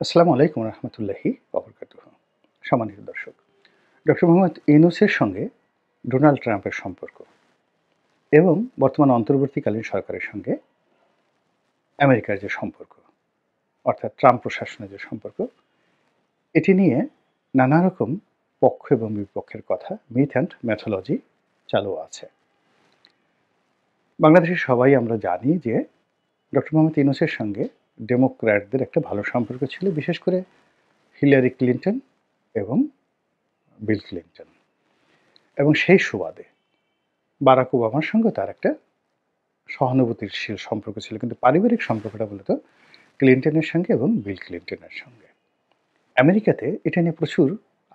আসসালামু আলাইকুম রহমতুল্লাহি ওবরকাতুহ। সম্মানিত দর্শক, ডক্টর মোহাম্মদ ইউনূসের সঙ্গে ডোনাল্ড ট্রাম্পের সম্পর্ক এবং বর্তমান অন্তর্বর্তীকালীন সরকারের সঙ্গে আমেরিকার যে সম্পর্ক, অর্থাৎ ট্রাম্প প্রশাসনের যে সম্পর্ক, এটি নিয়ে নানা রকম পক্ষ এবং বিপক্ষের কথা, মিথ অ্যান্ড ম্যাথোলজি চালু আছে। বাংলাদেশের সবাই আমরা জানি যে ডক্টর মোহাম্মদ ইউনূসের সঙ্গে ডেমোক্র্যাটদের একটা ভালো সম্পর্ক ছিল, বিশেষ করে হিলারি ক্লিন্টন এবং বিল ক্লিন্টন, এবং সেই সুবাদে বারাক ওবামার সঙ্গে তার একটা সহানুভূতিশীল সম্পর্ক ছিল, কিন্তু পারিবারিক সম্পর্কটা মূলত ক্লিন্টনের সঙ্গে এবং বিল ক্লিন্টনের সঙ্গে। আমেরিকাতে এটা নিয়ে প্রচুর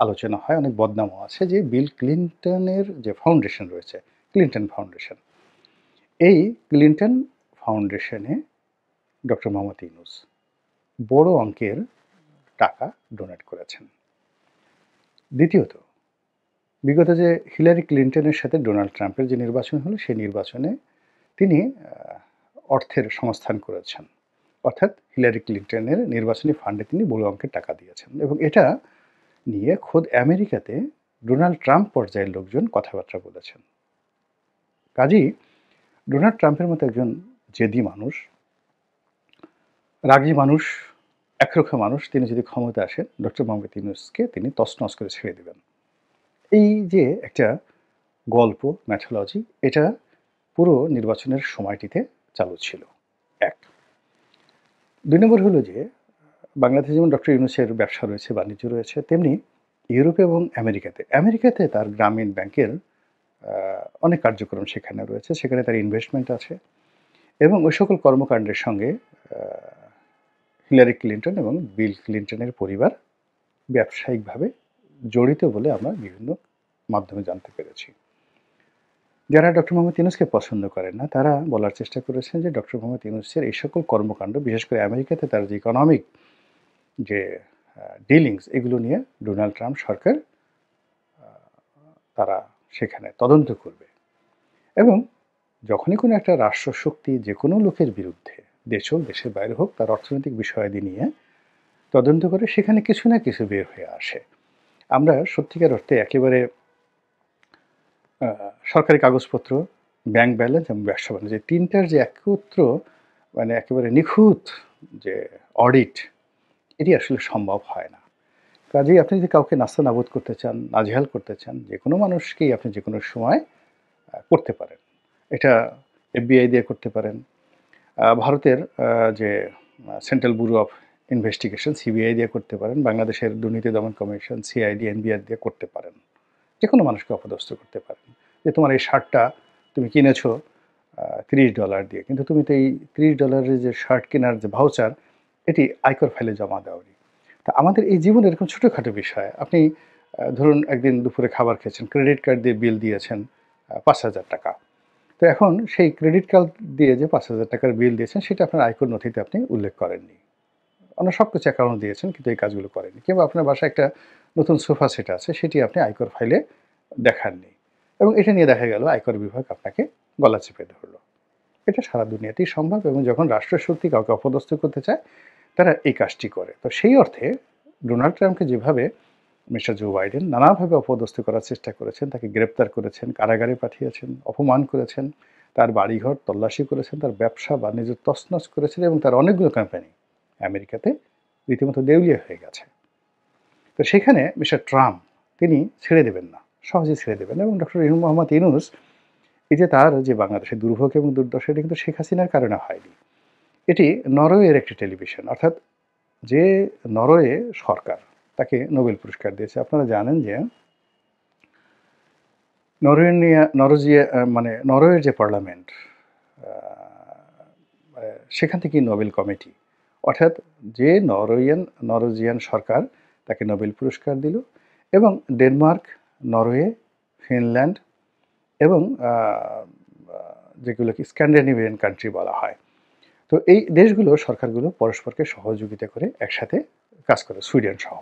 আলোচনা হয়, অনেক বদনামও আছে যে বিল ক্লিন্টনের যে ফাউন্ডেশন রয়েছে, ক্লিন্টন ফাউন্ডেশন, এই ক্লিন্টন ফাউন্ডেশনে ডক্টর মোহাম্মদ ইউনূস বড় অঙ্কের টাকা ডোনেট করেছেন। দ্বিতীয়ত, বিগত যে হিলারি ক্লিন্টনের সাথে ডোনাল্ড ট্রাম্পের যে নির্বাচন হলো, সেই নির্বাচনে তিনি অর্থের সংস্থান করেছেন, অর্থাৎ হিলারি ক্লিন্টনের নির্বাচনী ফান্ডে তিনি বড় অঙ্কের টাকা দিয়েছেন, এবং এটা নিয়ে খোদ আমেরিকাতে ডোনাল্ড ট্রাম্প পর্যায়ের লোকজন কথাবার্তা বলেছেন। কাজেই ডোনাল্ড ট্রাম্পের মতো একজন জেদি মানুষ, রাগী মানুষ, একরোখা মানুষ, তিনি যদি ক্ষমতা আসেন, ডক্টর মোহাম্মদ ইউনূসকে তিনি তছনছ করে ছেড়ে দেবেন। এই যে একটা গল্প, ম্যাথোলজি, এটা পুরো নির্বাচনের সময়টিতে চালু ছিল। এক। ২ নম্বর হলো যে বাংলাদেশে যেমন ডক্টর ইউনূসের ব্যবসা রয়েছে, বাণিজ্য রয়েছে, তেমনি ইউরোপে এবং আমেরিকাতে তার গ্রামীণ ব্যাংকের অনেক কার্যক্রম সেখানে রয়েছে, সেখানে তার ইনভেস্টমেন্ট আছে, এবং ওই সকল কর্মকাণ্ডের সঙ্গে হিলারি ক্লিন্টন এবং বিল ক্লিন্টনের পরিবার ব্যবসায়িকভাবে জড়িত বলে আমরা বিভিন্ন মাধ্যমে জানতে পেরেছি। যারা ডক্টর মোহাম্মদ ইউনূসকে পছন্দ করেন না, তারা বলার চেষ্টা করেছেন যে ডক্টর মোহাম্মদ ইউনূসের এই সকল কর্মকাণ্ড, বিশেষ করে আমেরিকাতে তার যে ইকোনমিক যে ডিলিংস, এগুলো নিয়ে ডোনাল্ড ট্রাম্প সরকার তারা সেখানে তদন্ত করবে, এবং যখনই কোনো একটা রাষ্ট্রশক্তি যে কোনো লোকের বিরুদ্ধে, দেশ হোক দেশের বাইরে হোক, তার অর্থনৈতিক বিষয়াদি নিয়ে তদন্ত করে, সেখানে কিছু না কিছু বের হয়ে আসে। আমরা সত্যিকার অর্থে একেবারে সরকারি কাগজপত্র, ব্যাংক ব্যালেন্স এবং ব্যবসা বাণিজ্য, তিনটার যে একত্র মানে একেবারে নিখুঁত যে অডিট, এটি আসলে সম্ভব হয় না। কাজেই আপনি যদি কাউকে নাস্তানাবুদ করতে চান, নাজেহাল করতে চান, যে কোনো মানুষকেই আপনি যে কোনো সময় করতে পারেন। এটা এফবিআই দিয়ে করতে পারেন, ভারতের যে central bureau of investigation CBI দিয়ে করতে পারেন, বাংলাদেশের দুর্নীতি দমন কমিশন সিআইডি এনবিআর দিয়ে করতে পারেন। যে কোনো মানুষকে অপদস্থ করতে পারেন যে তোমার এই শার্টটা তুমি কিনেছো $30 দিয়ে, কিন্তু তুমি তো এই $30 যে শার্ট কেনার যে ভাউচার, এটি আয়কর ফাইলে জমা দাওনি। তা আমাদের এই জীবনে এরকম ছোটোখাটো বিষয়, আপনি ধরুন একদিন দুপুরে খাবার খেয়েছেন, ক্রেডিট কার্ড দিয়ে বিল দিয়েছেন ৫,০০০ টাকা। তো এখন সেই ক্রেডিট কার্ড দিয়ে যে ৫,০০০ টাকার বিল দিয়েছেন, সেটা আপনার আয়কর নথিতে আপনি উল্লেখ করেননি। অন্য সব কিছু অ্যাকাউন্ট দিয়েছেন, কিন্তু এই কাজগুলো করেননি। কিংবা আপনার বাসায় একটা নতুন সোফা সেট আছে, সেটি আপনি আয়কর ফাইলে দেখাননি, এবং এটা নিয়ে দেখা গেল আয়কর বিভাগ আপনাকে গলা চেপে ধরলো। এটা সারা দুনিয়াতেই সম্ভব, এবং যখন রাষ্ট্রশক্তি কাউকে অপদস্থ করতে চায়, তারা এই কাজটি করে। তো সেই অর্থে ডোনাল্ড ট্রাম্পকে যেভাবে মিস্টার জো বাইডেন নানাভাবে অপদস্থ করার চেষ্টা করেছেন, তাকে গ্রেপ্তার করেছেন, কারাগারে পাঠিয়েছেন, অপমান করেছেন, তার বাড়িঘর তল্লাশি করেছেন, তার ব্যবসা বাণিজ্য তছনছ করেছেন, এবং তার অনেকগুলো কোম্পানি আমেরিকাতে রীতিমতো দেউলিয়া হয়ে গেছে। তো সেখানে মিস্টার ট্রাম্প তিনি ছেড়ে দেবেন না, সহজে ছেড়ে দেবেন না। এবং ডক্টর মোহাম্মদ ইউনূস, এই যে তার যে বাংলাদেশের দুর্ভোগ এবং দুর্দশা, এটি কিন্তু শেখ হাসিনার কারণে হয়নি। এটি নরওয়ের একটি টেলিভিশন, অর্থাৎ যে নরওয়ে সরকার তাকে নোবেল পুরস্কার দিয়েছে। আপনারা জানেন যে নরওয়ের যে পার্লামেন্ট, সেখান থেকেই নোবেল কমিটি, অর্থাৎ যে নরওয়েজিয়ান সরকার তাকে নোবেল পুরস্কার দিল, এবং ডেনমার্ক, নরওয়ে, ফিনল্যান্ড এবং যেগুলোকে স্ক্যান্ডিনেভিয়ান কান্ট্রি বলা হয়, তো এই দেশগুলো সরকারগুলো পরস্পরকে সহযোগিতা করে একসাথে কাজ করে, সুইডেন সহ।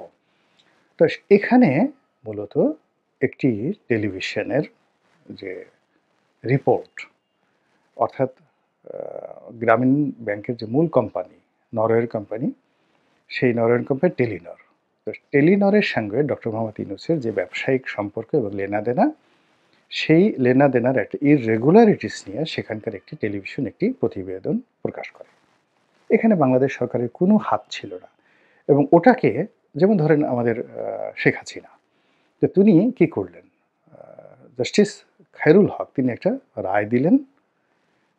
তো এখানে মূলত একটি টেলিভিশনের যে রিপোর্ট, অর্থাৎ গ্রামীণ ব্যাংকের যে মূল কোম্পানি, নরওয়ের কোম্পানি, সেই নরেন কোম্পানি টেলিনর। তো টেলিনরের সঙ্গে ডক্টর মোহাম্মদ ইউনূসের যে ব্যবসায়িক সম্পর্ক এবং লেনাদেনা, সেই লেনাদেনার একটা ইররেগুলারিটিস নিয়ে সেখানকার একটি টেলিভিশন একটি প্রতিবেদন প্রকাশ করে। এখানে বাংলাদেশ সরকারের কোনো হাত ছিল না এবং ওটাকে, যেমন ধরেন আমাদের শেখ হাসিনা, তো তিনি কী করলেন, জাস্টিস খায়রুল হক তিনি একটা রায় দিলেন,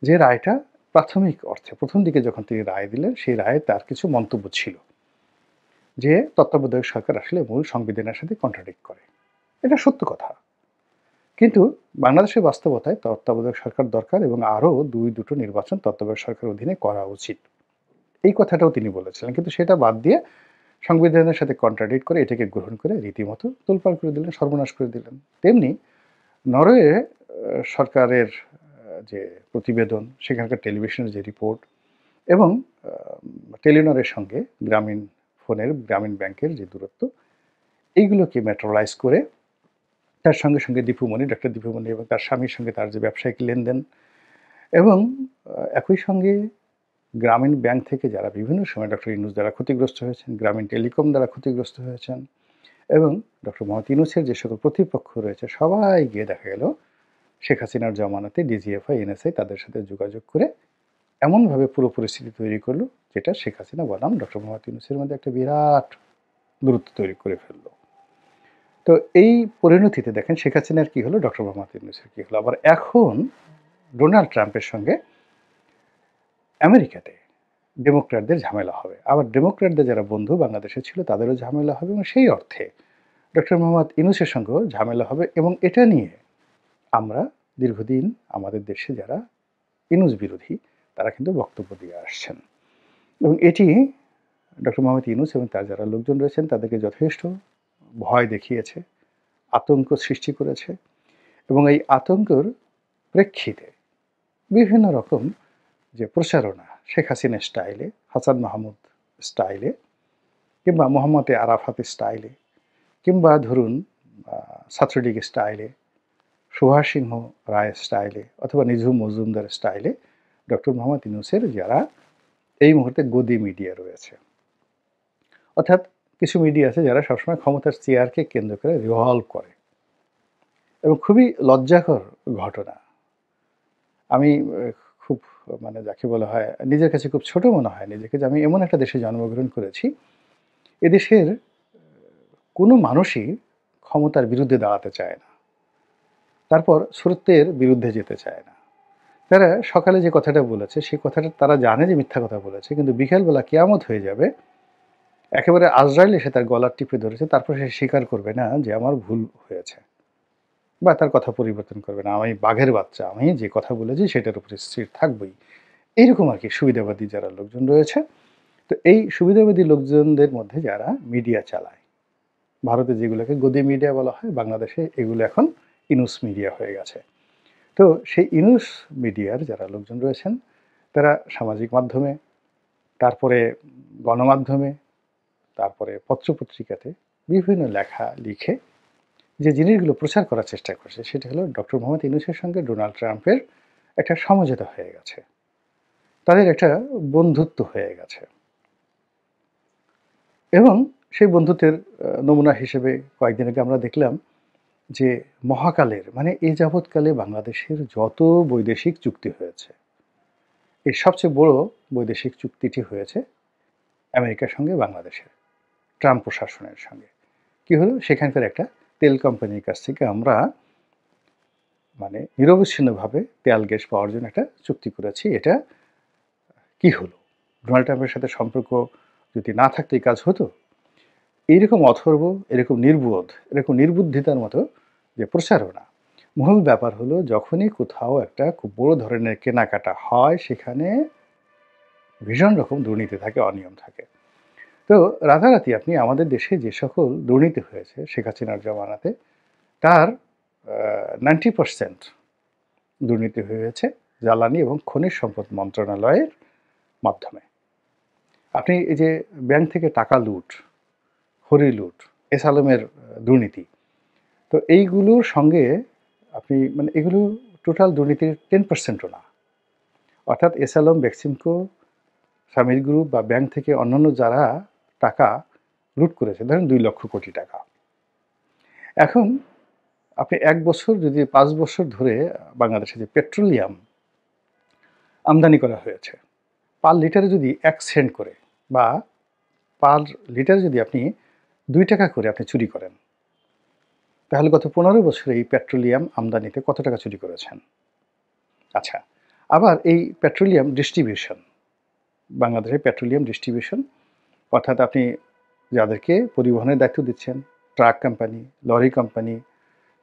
যে রায়টা প্রাথমিক অর্থে প্রথম দিকে যখন তিনি রায় দিলেন সেই রায়ে তার কিছু মন্তব্য ছিল যে তত্ত্বাবধায়ক সরকার আসলে মূল সংবিধানের সাথে কন্ট্রাডিক্ট করে। এটা সত্য কথা, কিন্তু বাংলাদেশের বাস্তবতায় তত্ত্বাবধায়ক সরকার দরকার এবং আরও দুটো নির্বাচন তত্ত্বাবধায়ক সরকারের অধীনে করা উচিত, এই কথাটাও তিনি বলেছিলেন। কিন্তু সেটা বাদ দিয়ে সংবিধানের সাথে কন্ট্রাডিক্ট করে এটাকে গ্রহণ করে রীতিমতো তোলপাড় করে দিলেন, সর্বনাশ করে দিলেন। তেমনি নরওয়ে সরকারের যে প্রতিবেদন, সেখানকার টেলিভিশনের যে রিপোর্ট এবং টেলিনরের সঙ্গে গ্রামীণ ব্যাংকের যে দূরত্ব, এইগুলোকে ম্যাটেরিয়ালাইজ করে তার সঙ্গে সঙ্গে ডক্টর দীপুমণি এবং তার স্বামীর সঙ্গে তার যে ব্যবসায়িক লেনদেন এবং একই সঙ্গে গ্রামীণ ব্যাংক থেকে যারা বিভিন্ন সময় ডক্টর ইউনূস দ্বারা ক্ষতিগ্রস্ত হয়েছেন, গ্রামীণ টেলিকম দ্বারা ক্ষতিগ্রস্ত হয়েছেন এবং ডক্টর মোহাম্মদ ইউনূসের যে সকল প্রতিপক্ষ রয়েছে সবাই গিয়ে দেখা গেল শেখ হাসিনার জমানাতে ডিজিএফআই, এনএসআই তাদের সাথে যোগাযোগ করে এমনভাবে পুরো পরিস্থিতি তৈরি করলো যেটা শেখ হাসিনা বনাম ডক্টর মোহাম্মদ ইউনূসের মধ্যে একটা বিরাট দূরত্ব তৈরি করে ফেললো। তো এই পরিণতিতে দেখেন শেখ হাসিনার কী হলো, ডক্টর মোহাম্মদ ইউনূসের কী হলো। আবার এখন ডোনাল্ড ট্রাম্পের সঙ্গে আমেরিকাতে ডেমোক্র্যাটদের ঝামেলা হবে, আবার ডেমোক্র্যাটদের যারা বন্ধু বাংলাদেশে ছিল তাদেরও ঝামেলা হবে এবং সেই অর্থে ডক্টর মোহাম্মদ ইউনূসের সঙ্গেও ঝামেলা হবে। এবং এটা নিয়ে আমরা দীর্ঘদিন আমাদের দেশে যারা ইউনূস বিরোধী তারা কিন্তু বক্তব্য দিয়ে আসছেন এবং এটি ডক্টর মোহাম্মদ ইউনূস এবং তার যারা লোকজন রয়েছেন তাদেরকে যথেষ্ট ভয় দেখিয়েছে, আতঙ্ক সৃষ্টি করেছে এবং এই আতঙ্কের প্রেক্ষিতে বিভিন্ন রকম যে প্রচারণা শেখ হাসিনা স্টাইলে, হাসান মাহমুদ স্টাইলে কিংবা মোহাম্মদ আরাফাত স্টাইলে কিংবা ধরুন ছাত্রলীগ স্টাইলে, সুভাষ সিংহ রায় স্টাইলে অথবা নিঝুম মজুমদার স্টাইলে ডক্টর মোহাম্মদ ইউনূসের যারা এই মুহূর্তে গদি মিডিয়া রয়েছে, অর্থাৎ কিছু মিডিয়া আছে যারা সবসময় ক্ষমতার চেয়ারকে কেন্দ্র করে রিভলভ করে এবং খুবই লজ্জাকর ঘটনা। আমি খুব যাকে বলা হয় নিজের কাছে খুব ছোট মনে হয় নিজেকে, যে আমি এমন একটা দেশে জন্মগ্রহণ করেছি, এদেশের কোনো মানুষই ক্ষমতার বিরুদ্ধে দাঁড়াতে চায় না, তারপর স্রোতের বিরুদ্ধে যেতে চায় না। তারা সকালে যে কথাটা বলেছে সেই কথাটা তারা জানে যে মিথ্যা কথা বলেছে, কিন্তু বিকেলবেলা কিয়ামত হয়ে যাবে, একেবারে আজরাইল এসে তার গলার টিপে ধরেছে, তারপর সে স্বীকার করবে না যে আমার ভুল হয়েছে বা তার কথা পরিবর্তন করবে না, আমি বাঘের বাচ্চা, আমি যে কথা বলেছি সেটার উপরে স্থির থাকবই। এইরকম আর কি সুবিধাবাদী যারা লোকজন রয়েছে। তো এই সুবিধাবাদী লোকজনদের মধ্যে যারা মিডিয়া চালায়, ভারতে যেগুলোকে গদি মিডিয়া বলা হয়, বাংলাদেশে এগুলো এখন ইউনূস মিডিয়া হয়ে গেছে। তো সেই ইউনূস মিডিয়ার যারা লোকজন রয়েছেন তারা সামাজিক মাধ্যমে, তারপরে গণমাধ্যমে, তারপরে পত্রপত্রিকাতে বিভিন্ন লেখা লিখে যে জিনিসগুলো প্রচার করার চেষ্টা করছে সেটা হলো ডক্টর মোহাম্মদ ইউনূসের সঙ্গে ডোনাল্ড ট্রাম্পের একটা সমঝোতা হয়ে গেছে, তাদের একটা বন্ধুত্ব হয়ে গেছে এবং সেই বন্ধুত্বের নমুনা হিসেবে কয়েকদিন আগে আমরা দেখলাম যে মহাকালের এই যাবৎকালে বাংলাদেশের যত বৈদেশিক চুক্তি হয়েছে, এই সবচেয়ে বড় বৈদেশিক চুক্তিটি হয়েছে আমেরিকার সঙ্গে বাংলাদেশের ট্রাম্প প্রশাসনের সঙ্গে। কি হলো, সেখানকার একটা তেল কোম্পানির কাছ থেকে আমরা নিরবচ্ছিন্নভাবে তেল গ্যাস পাওয়ার জন্য একটা চুক্তি করেছি। এটা কি হলো, ডোনাল্ড ট্রাম্পের সাথে সম্পর্ক যদি না থাকতো এই কাজ হতো? এইরকম অথর্ব, এরকম নির্বোধ, এরকম নির্বুদ্ধিতার মতো যে প্রচারণা। মূল ব্যাপার হলো যখনই কোথাও একটা খুব বড় ধরনের কেনাকাটা হয় সেখানে ভীষণ রকম দুর্নীতি থাকে, অনিয়ম থাকে। তো রাতারাতি আপনি আমাদের দেশে যে সকল দুর্নীতি হয়েছে শেখ হাসিনার জমানাতে, তার 90% দুর্নীতি হয়েছে জ্বালানি এবং খনিজ সম্পদ মন্ত্রণালয়ের মাধ্যমে। আপনি এই যে ব্যাংক থেকে টাকা লুট, হরি লুট, এস আলমের দুর্নীতি, তো এইগুলোর সঙ্গে আপনি এগুলো টোটাল দুর্নীতির 10%ও না। অর্থাৎ এস আলম, বেক্সিমকো, সামির গ্রুপ বা ব্যাংক থেকে অন্যান্য যারা টাকা লুট করেছে, ধরেন ২ লক্ষ কোটি টাকা। এখন আপনি ১ বছর যদি ৫ বছর ধরে বাংলাদেশে যে পেট্রোলিয়াম আমদানি করা হয়েছে, পার লিটারে যদি ১ সেন্ট করে বা পার লিটারে যদি আপনি ৳২ করে আপনি চুরি করেন, তাহলে গত ১৫ বছরে এই পেট্রোলিয়াম আমদানিতে কত টাকা চুরি করেছেন? আচ্ছা, আবার এই পেট্রোলিয়াম ডিস্ট্রিবিউশন, বাংলাদেশে পেট্রোলিয়াম ডিস্ট্রিবিউশন অর্থাৎ আপনি যাদেরকে পরিবহনের দায়িত্ব দিচ্ছেন, ট্রাক কোম্পানি, লরি কোম্পানি,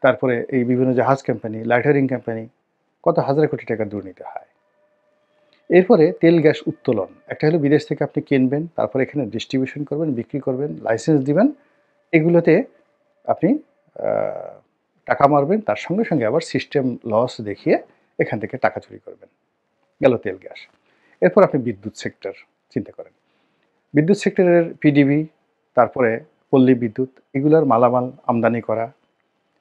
তারপরে এই বিভিন্ন জাহাজ কোম্পানি, লাইটারিং কোম্পানি, কত হাজার কোটি টাকার দুর্নীতি হয়। এরপরে তেল গ্যাস উত্তোলন, একটা হলো বিদেশ থেকে আপনি কিনবেন, তারপরে এখানে ডিস্ট্রিবিউশন করবেন, বিক্রি করবেন, লাইসেন্স দিবেন, এগুলোতে আপনি টাকা মারবেন, তার সঙ্গে সঙ্গে আবার সিস্টেম লস দেখিয়ে এখান থেকে টাকা চুরি করবেন। গেল তেল গ্যাস। এরপর আপনি বিদ্যুৎ সেক্টর চিন্তা করেন। বিদ্যুৎ সেক্টরের পিডিবি, তারপরে পল্লী বিদ্যুৎ, এগুলোর মালামাল আমদানি করা,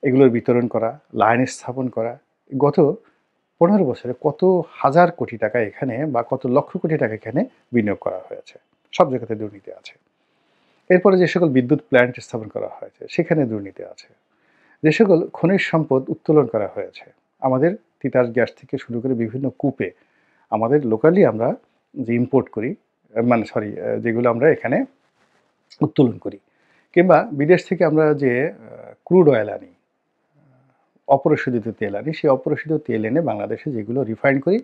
এগুলোর বিতরণ করা, লাইন স্থাপন করা, গত ১৫ বছরে কত হাজার কোটি টাকা এখানে বা কত লক্ষ কোটি টাকা এখানে বিনিয়োগ করা হয়েছে। সব জায়গাতে দুর্নীতি আছে। এরপরে যে সকল বিদ্যুৎ প্ল্যান্ট স্থাপন করা হয়েছে সেখানে দুর্নীতি আছে। যে সকল খনিজ সম্পদ উত্তোলন করা হয়েছে, আমাদের তিতাস গ্যাস থেকে শুরু করে বিভিন্ন কূপে আমাদের লোকালি আমরা যে ইম্পোর্ট করি, মানে সরি, যেগুলো আমরা এখানে উত্তোলন করি, কিংবা বিদেশ থেকে আমরা যে ক্রুড অয়েল আনি, অপরিশোধিত তেল আনি, সেই অপরিশোধিত তেল এনে বাংলাদেশে যেগুলো রিফাইন করি,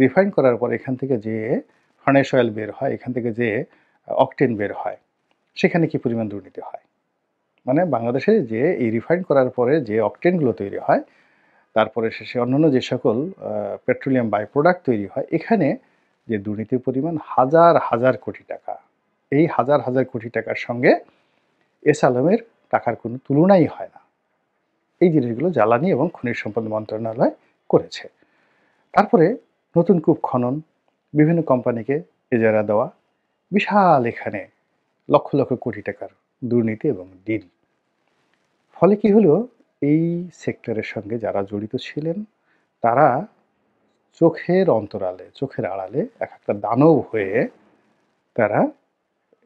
রিফাইন করার পর এখান থেকে যে ফার্নেস অয়েল বের হয়, এখান থেকে যে অকটেন বের হয়, সেখানে কি পরিমাণ দুর্নীতি হয়। মানে বাংলাদেশে যে এই রিফাইন করার পরে যে অকটেনগুলো তৈরি হয়, তারপরে শেষে অন্যান্য যে সকল পেট্রোলিয়াম বাই প্রোডাক্ট তৈরি হয়, এখানে যে দুর্নীতির পরিমাণ হাজার হাজার কোটি টাকা, এই হাজার হাজার কোটি টাকার সঙ্গে এস আলমের টাকার কোনো তুলনাই হয় না। এই জিনিসগুলো জ্বালানি এবং খনিজ সম্পদ মন্ত্রণালয় করেছে। তারপরে নতুন কূপ খনন, বিভিন্ন কোম্পানিকে এজারা দেওয়া, বিশাল এখানে লক্ষ লক্ষ কোটি টাকার দুর্নীতি এবং ডিল। ফলে কি হলো, এই সেক্টরের সঙ্গে যারা জড়িত ছিলেন তারা চোখের অন্তরালে, চোখের আড়ালে এক একটা দানব হয়ে তারা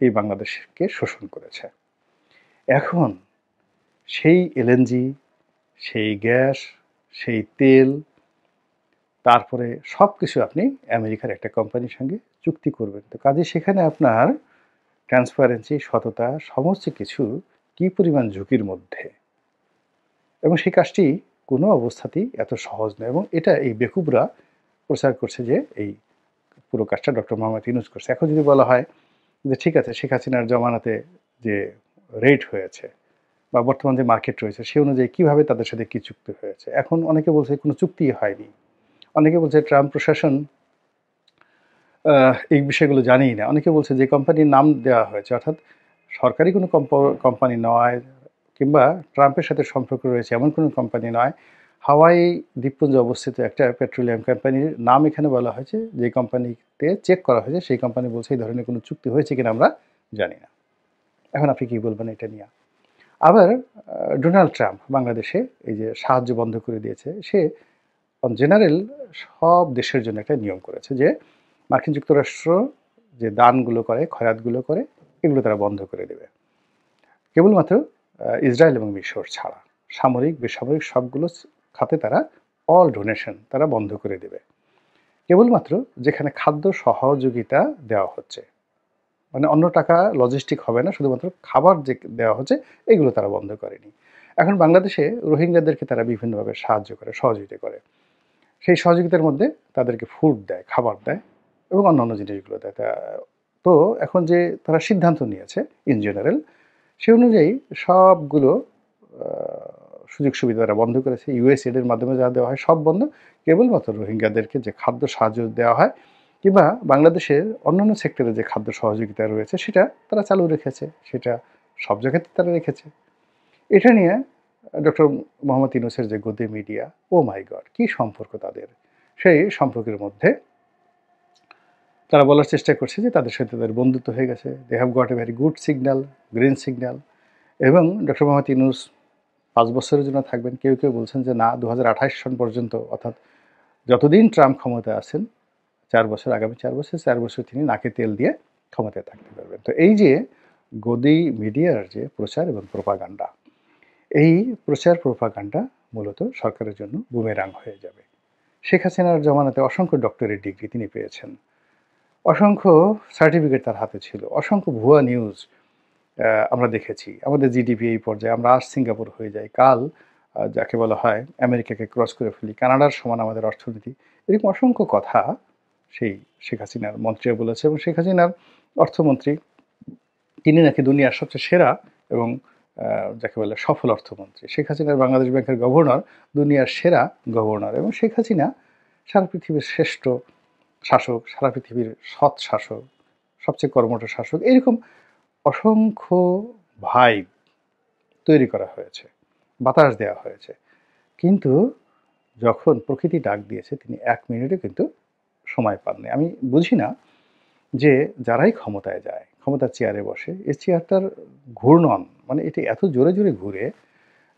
এই বাংলাদেশকে শোষণ করেছে। এখন সেই এলএনজি, সেই গ্যাস, সেই তেল, তারপরে সব কিছু আপনি আমেরিকার একটা কোম্পানির সঙ্গে চুক্তি করবেন। তো কাজে সেখানে আপনার ট্রান্সপারেন্সি, সততা, সমস্ত কিছু কী পরিমাণ ঝুঁকির মধ্যে, এবং সেই কাজটি কোনো অবস্থাতেই এত সহজ নয়। এবং এটা এই বেকুবরা প্রচার করছে যে এই পুরো কাজটা ডক্টর মোহাম্মদ ইউনূস করছে। এখন যদি বলা হয় যে ঠিক আছে, শেখ হাসিনার জমানাতে যে রেট হয়েছে বা বর্তমান যে মার্কেট রয়েছে সে অনুযায়ী কীভাবে তাদের সাথে কী চুক্তি হয়েছে, এখন অনেকে বলছে কোনো চুক্তিই হয়নি। অনেকে বলছে ট্রাম্প প্রশাসন এই বিষয়গুলো জানেই না। অনেকে বলছে যে কোম্পানির নাম দেওয়া হয়েছে, অর্থাৎ সরকারি কোনো কোম্পানি নয়, কিংবা ট্রাম্পের সাথে সম্পর্ক রয়েছে এমন কোনো কোম্পানি নয়, হাওয়াই দ্বীপপুঞ্জে অবস্থিত একটা পেট্রোলিয়াম কোম্পানির নাম এখানে বলা হয়েছে। যে কোম্পানিতে চেক করা হয়েছে সেই কোম্পানি বলছে এই ধরনের কোনো চুক্তি হয়েছে কিনা আমরা জানি না। এখন আপনি কী বলবেন এটা নিয়ে? আবার ডোনাল্ড ট্রাম্প বাংলাদেশে এই যে সাহায্য বন্ধ করে দিয়েছে, সে অন জেনারেল সব দেশের জন্য একটা নিয়ম করেছে যে মার্কিন যুক্তরাষ্ট্র যে দানগুলো করে, খয়রাতগুলো করে, এগুলো তারা বন্ধ করে দেবে। কেবলমাত্র ইসরায়েল এবং মিশর ছাড়া সামরিক, বেসামরিক সবগুলো খাতে তারা অল ডোনেশন তারা বন্ধ করে দেবে। কেবলমাত্র যেখানে খাদ্য সহযোগিতা দেওয়া হচ্ছে, মানে অন্য টাকা লজিস্টিক হবে না, শুধুমাত্র খাবার যে দেওয়া হচ্ছে এগুলো তারা বন্ধ করেনি। এখন বাংলাদেশে রোহিঙ্গাদেরকে তারা বিভিন্নভাবে সাহায্য করে, সহযোগিতা করে। সেই সহযোগিতার মধ্যে তাদেরকে ফুড দেয়, খাবার দেয় এবং অন্যান্য জিনিসগুলো দেয়। তো এখন যে তারা সিদ্ধান্ত নিয়েছে ইন জেনারেল, সে অনুযায়ী সবগুলো সুযোগ সুবিধা তারা বন্ধ করেছে। ইউএসএইডের মাধ্যমে যা দেওয়া হয় সব বন্ধ। কেবলমাত্র রোহিঙ্গাদেরকে যে খাদ্য সাহায্য দেওয়া হয় কিংবা বাংলাদেশের অন্যান্য সেক্টরে যে খাদ্য সহযোগিতা রয়েছে সেটা তারা চালু রেখেছে, সেটা সব জায়গাতে তারা রেখেছে। এটা নিয়ে ডক্টর মোহাম্মদ ইউনূসের যে গদি মিডিয়া, ও মাই গড, কী সম্পর্ক তাদের! সেই সম্পর্কের মধ্যে তারা বলার চেষ্টা করছে যে তাদের সাথে তাদের বন্ধুত্ব হয়ে গেছে, they have got a very good signal, green signal. এবং ডক্টর মোহাম্মদ ইউনূস ৫ বছরের জন্য থাকবেন। কেউ কেউ বলছেন যে না, ২০২৮ সন পর্যন্ত, অর্থাৎ যতদিন ট্রাম্প ক্ষমতায় আছেন, 4 বছর, আগামী 4 বছর তিনি নাকে তেল দিয়ে ক্ষমতায় থাকতে পারবেন। তো এই যে গদি মিডিয়ার যে প্রচার এবং প্রোপাগান্ডা, এই প্রচার প্রোপাগান্ডা মূলত সরকারের জন্য বুমেরাং হয়ে যাবে। শেখ হাসিনার জমানাতে অসংখ্য ডক্টরেট ডিগ্রি তিনি পেয়েছেন, অসংখ্য সার্টিফিকেট তার হাতে ছিল, অসংখ্য ভুয়া নিউজ আমরা দেখেছি। আমাদের জিডিপি এই পর্যায়ে, আমরা আজ সিঙ্গাপুর হয়ে যাই, কাল যাকে বলা হয় আমেরিকাকে ক্রস করে ফেলি, কানাডার সমান আমাদের অর্থনীতি, এরকম অসংখ্য কথা সেই শেখ হাসিনার মন্ত্রীরা বলেছে। এবং শেখ হাসিনার অর্থমন্ত্রী, তিনি নাকি দুনিয়ার সবচেয়ে সেরা এবং যাকে বলে সফল অর্থমন্ত্রী। শেখ হাসিনার বাংলাদেশ ব্যাংকের গভর্নর দুনিয়ার সেরা গভর্নর, এবং শেখ হাসিনা সারা পৃথিবীর শ্রেষ্ঠ শাসক, সারা পৃথিবীর সৎ শাসক, সবচেয়ে কর্মঠ শাসক। এরকম অসংখ্য ভাইব তৈরি করা হয়েছে, বাতাস দেওয়া হয়েছে। কিন্তু যখন প্রকৃতি ডাক দিয়েছে, তিনি ১ মিনিটও কিন্তু সময় পাননি। আমি বুঝি না যে যারাই ক্ষমতায় যায়, ক্ষমতার চেয়ারে বসে, এই চেয়ারটার ঘূর্ণন মানে এটি এত জোরে জোরে ঘুরে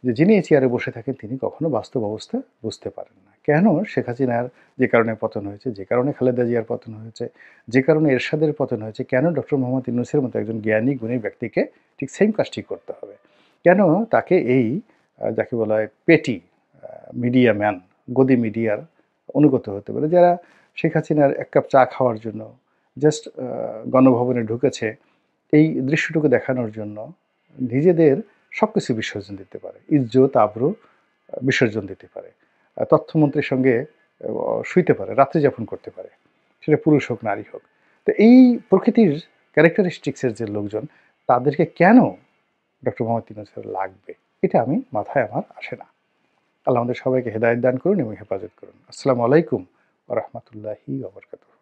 যে যিনি এই চেয়ারে বসে থাকেন তিনি কখনো বাস্তব অবস্থা বুঝতে পারেন না। কেন শেখ হাসিনার যে কারণে পতন হয়েছে, যে কারণে খালেদা জিয়ার পতন হয়েছে, যে কারণে এরশাদের পতন হয়েছে, কেন ডক্টর মোহাম্মদ ইউনূসের মতো একজন জ্ঞানী গুণী ব্যক্তিকে ঠিক সেম কাজটি করতে হবে, কেন তাকে এই যাকে বলা হয় পেটি মিডিয়া ম্যান, গদি মিডিয়ার অনুগত হতে পারে, যারা শেখ হাসিনার ১ কাপ চা খাওয়ার জন্য জাস্ট গণভবনে ঢুকেছে, এই দৃশ্যটুকু দেখানোর জন্য নিজেদের সব কিছু বিসর্জন দিতে পারে, ইজ্জত আবরু বিসর্জন দিতে পারে, তথ্যমন্ত্রীর সঙ্গে শুইতে পারে, রাত্রি যাপন করতে পারে, সেটা পুরুষ হোক নারী হোক। তো এই প্রকৃতির ক্যারেক্টারিস্টিক্সের যে লোকজন, তাদেরকে কেন ডক্টর মোহাম্মদ ইউনূসের লাগবে, এটা আমি মাথায় আমার আসে না। আল্লাহ আমাদের সবাইকে হেদায়েত দান করুন এবং হেফাজত করুন। আসসালামু আলাইকুম ওয়া রাহমাতুল্লাহি ওয়া বারাকাতুহু।